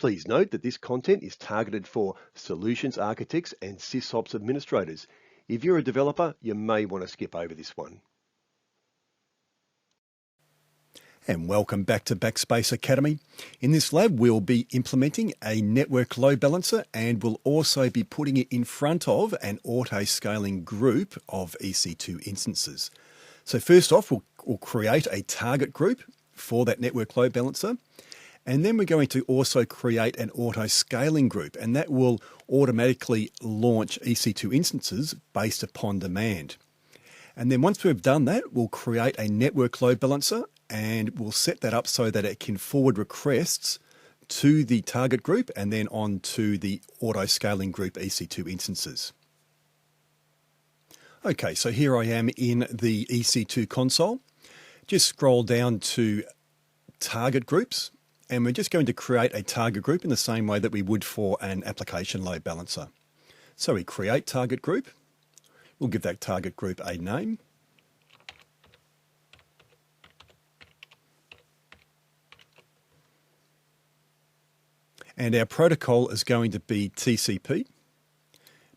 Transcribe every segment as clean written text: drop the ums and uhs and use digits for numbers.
Please note that this content is targeted for solutions architects and SysOps administrators. If you're a developer, you may want to skip over this one. And welcome back to Backspace Academy. In this lab, we'll be implementing a network load balancer, and we'll also be putting it in front of an auto-scaling group of EC2 instances. So first off, we'll create a target group for that network load balancer. And then we're going to also create an auto-scaling group, and that will automatically launch EC2 instances based upon demand. And then once we've done that, we'll create a network load balancer, and we'll set that up so that it can forward requests to the target group and then on to the auto-scaling group EC2 instances. Okay, so here I am in the EC2 console. Just scroll down to target groups, and we're just going to create a target group in the same way that we would for an application load balancer. So we create target group. We'll give that target group a name. And our protocol is going to be TCP,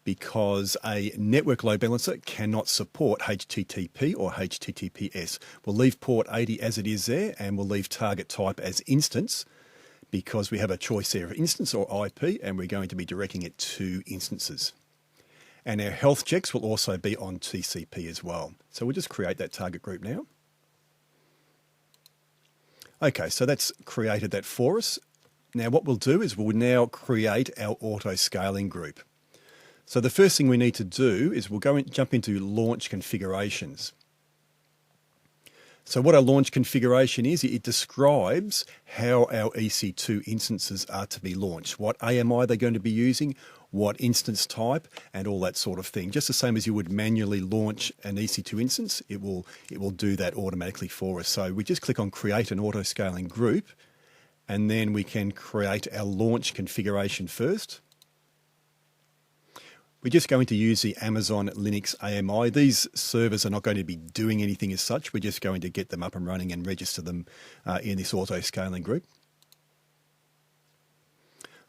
because a network load balancer cannot support HTTP or HTTPS. We'll leave port 80 as it is there, and we'll leave target type as instance, because we have a choice there of instance or IP, and we're going to be directing it to instances. And our health checks will also be on TCP as well. So we'll just create that target group now. Okay, so that's created that for us. Now what we'll do is we'll now create our auto-scaling group. So the first thing we need to do is we'll go and jump into launch configurations. So what a launch configuration is, it describes how our EC2 instances are to be launched, what AMI they're going to be using, what instance type, and all that sort of thing. Just the same as you would manually launch an EC2 instance, it will do that automatically for us. So we just click on create an auto-scaling group, and then we can create our launch configuration first. We're just going to use the Amazon Linux AMI. These servers are not going to be doing anything as such. We're just going to get them up and running and register them in this auto-scaling group.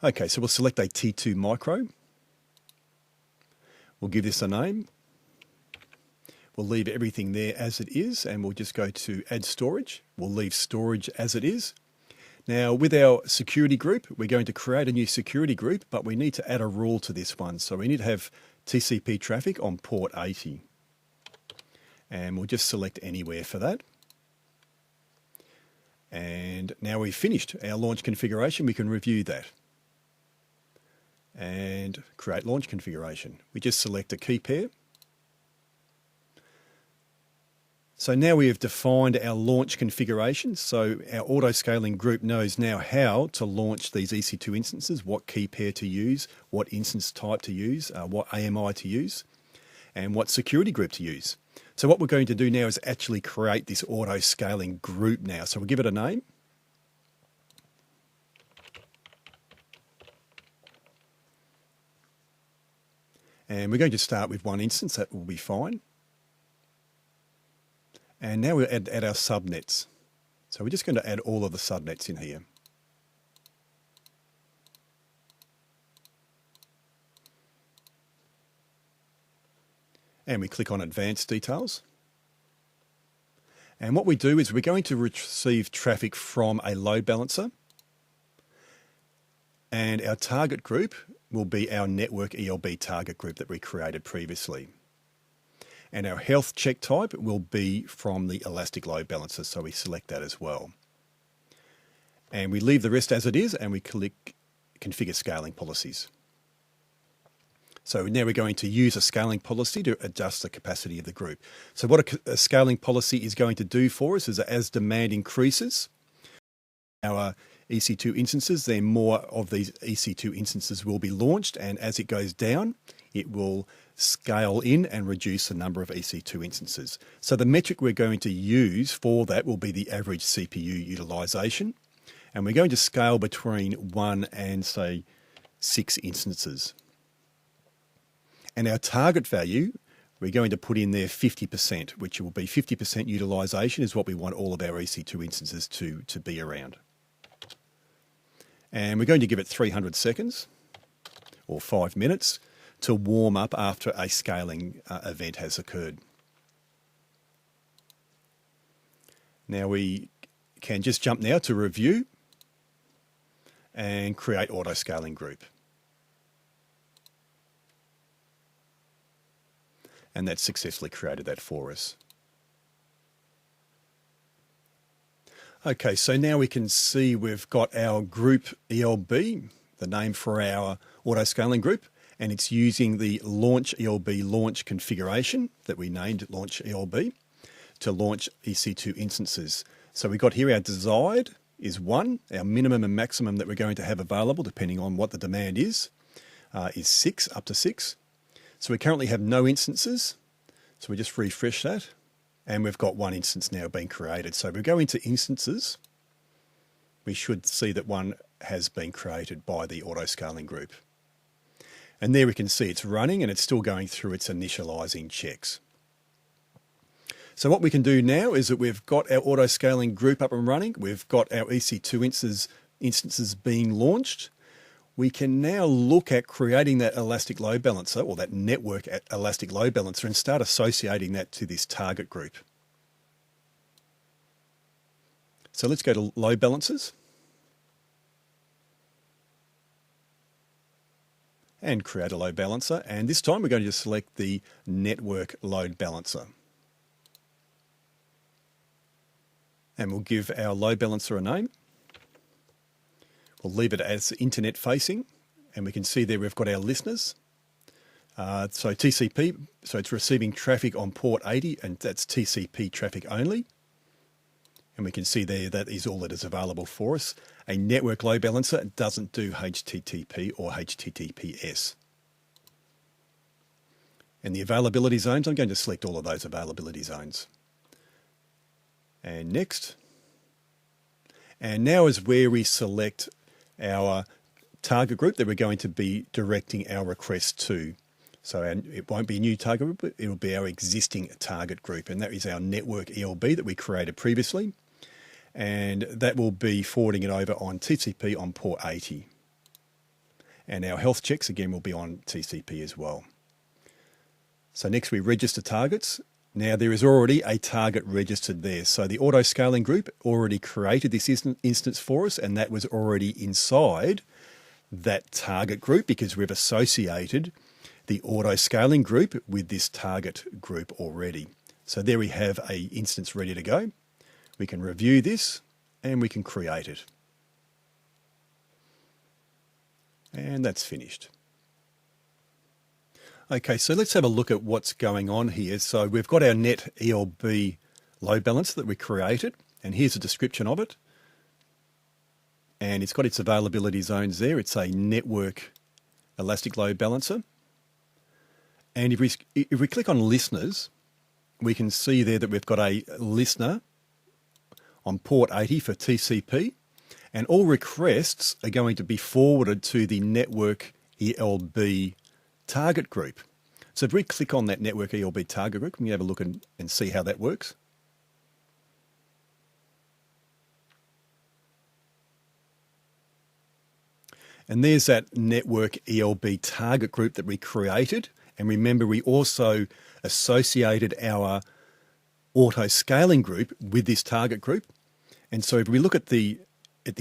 Okay, so we'll select a T2 micro. We'll give this a name. We'll leave everything there as it is, and we'll just go to add storage. We'll leave storage as it is. Now with our security group, we're going to create a new security group, but we need to add a rule to this one. So we need to have TCP traffic on port 80. And we'll just select anywhere for that. And now we've finished our launch configuration, we can review that. And create launch configuration. We just select a key pair. So now we have defined our launch configuration. So our auto-scaling group knows now how to launch these EC2 instances, what key pair to use, what instance type to use, what AMI to use, and what security group to use. So what we're going to do now is actually create this auto-scaling group now. So we'll give it a name. And we're going to start with one instance, that will be fine. And now we'll add our subnets. So we're just going to add all of the subnets in here. And we click on Advanced Details. And what we do is we're going to receive traffic from a load balancer. And our target group will be our network ELB target group that we created previously. And our health check type will be from the Elastic Load Balancer, so we select that as well. And we leave the rest as it is, and we click Configure Scaling Policies. So now we're going to use a scaling policy to adjust the capacity of the group. So what a scaling policy is going to do for us is that as demand increases, our EC2 instances, then more of these EC2 instances will be launched, and as it goes down, it will scale in and reduce the number of EC2 instances. So the metric we're going to use for that will be the average CPU utilization, and we're going to scale between 1 and say 6 instances. And our target value, we're going to put in there 50%, which will be 50% utilization is what we want all of our EC2 instances to be around. And we're going to give it 300 seconds or 5 minutes to warm up after a scaling event has occurred. Now we can just jump now to review and create auto scaling group. And that's successfully created that for us. Okay, so now we can see we've got our group ELB, the name for our auto scaling group, and it's using the launch ELB launch configuration that we named launch ELB to launch EC2 instances. So we've got here our desired is 1, our minimum and maximum that we're going to have available depending on what the demand is 6, up to 6. So we currently have no instances, so we just refresh that. And we've got 1 instance now being created. So if we go into instances, we should see that one has been created by the auto scaling group. And there we can see it's running and it's still going through its initializing checks. So what we can do now is that we've got our auto scaling group up and running. We've got our EC2 instances being launched. We can now look at creating that elastic load balancer or that network elastic load balancer and start associating that to this target group. So let's go to load balancers and create a load balancer. And this time we're going to just select the network load balancer. And we'll give our load balancer a name. We'll leave it as internet facing, and we can see there we've got our listeners. So TCP, so it's receiving traffic on port 80, and that's TCP traffic only. And we can see there that is all that is available for us. A network load balancer doesn't do HTTP or HTTPS. And the availability zones, I'm going to select all of those availability zones. And next. And now is where we select our target group that we're going to be directing our request to. So it won't be a new target group, it will be our existing target group, and that is our network ELB that we created previously, and that will be forwarding it over on TCP on port 80. And our health checks again will be on TCP as well. So next we register targets. Now there is already a target registered there. So the auto scaling group already created this instance for us, and that was already inside that target group because we've associated the auto scaling group with this target group already. So there we have an instance ready to go. We can review this and we can create it. And that's finished. Okay, so let's have a look at what's going on here. So we've got our net ELB load balancer that we created, and here's a description of it. And it's got its availability zones there. It's a network elastic load balancer. And if we click on listeners, we can see there that we've got a listener on port 80 for TCP, and all requests are going to be forwarded to the network ELB target group. So if we click on that network ELB target group, we can have a look and see how that works. And there's that network ELB target group that we created. And remember, we also associated our auto scaling group with this target group. And so if we look at the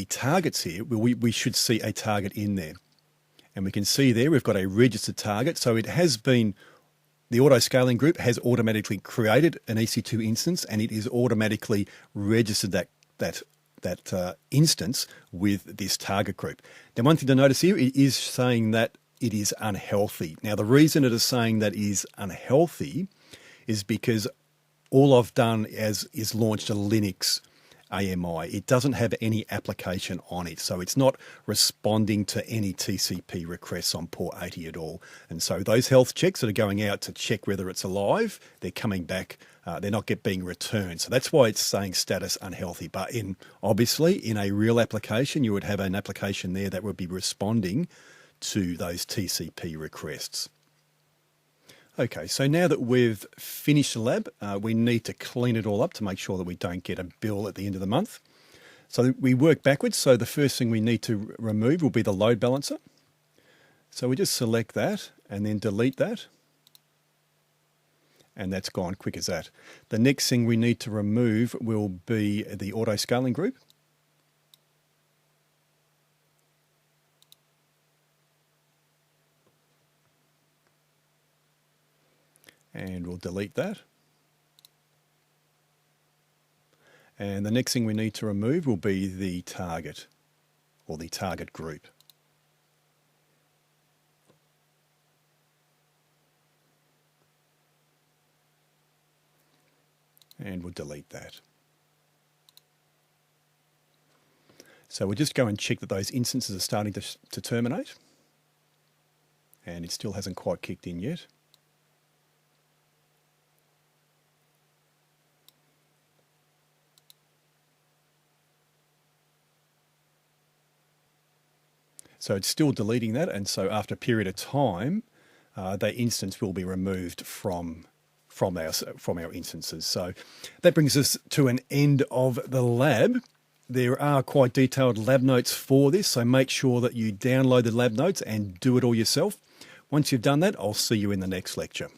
targets here, we should see a target in there. And we can see there we've got a registered target. So it has been, the auto scaling group has automatically created an EC2 instance, and it is automatically registered that instance with this target group. Now, one thing to notice here, it is saying that it is unhealthy. Now, the reason it is saying that is unhealthy is because all I've done is launched a Linux AMI. It doesn't have any application on it, so it's not responding to any TCP requests on port 80 at all. And so those health checks that are going out to check whether it's alive, they're coming back, they're not being returned. So that's why it's saying status unhealthy. But obviously in a real application, you would have an application there that would be responding to those TCP requests. Okay, so now that we've finished the lab, we need to clean it all up to make sure that we don't get a bill at the end of the month. So we work backwards. So the first thing we need to remove will be the load balancer. So we just select that and then delete that. And that's gone quick as that. The next thing we need to remove will be the auto scaling group. And we'll delete that. And the next thing we need to remove will be the target, or the target group. And we'll delete that. So we'll just go and check that those instances are starting to terminate. And it still hasn't quite kicked in yet. So it's still deleting that, and so after a period of time, that instance will be removed from our instances. So that brings us to an end of the lab. There are quite detailed lab notes for this, so make sure that you download the lab notes and do it all yourself. Once you've done that, I'll see you in the next lecture.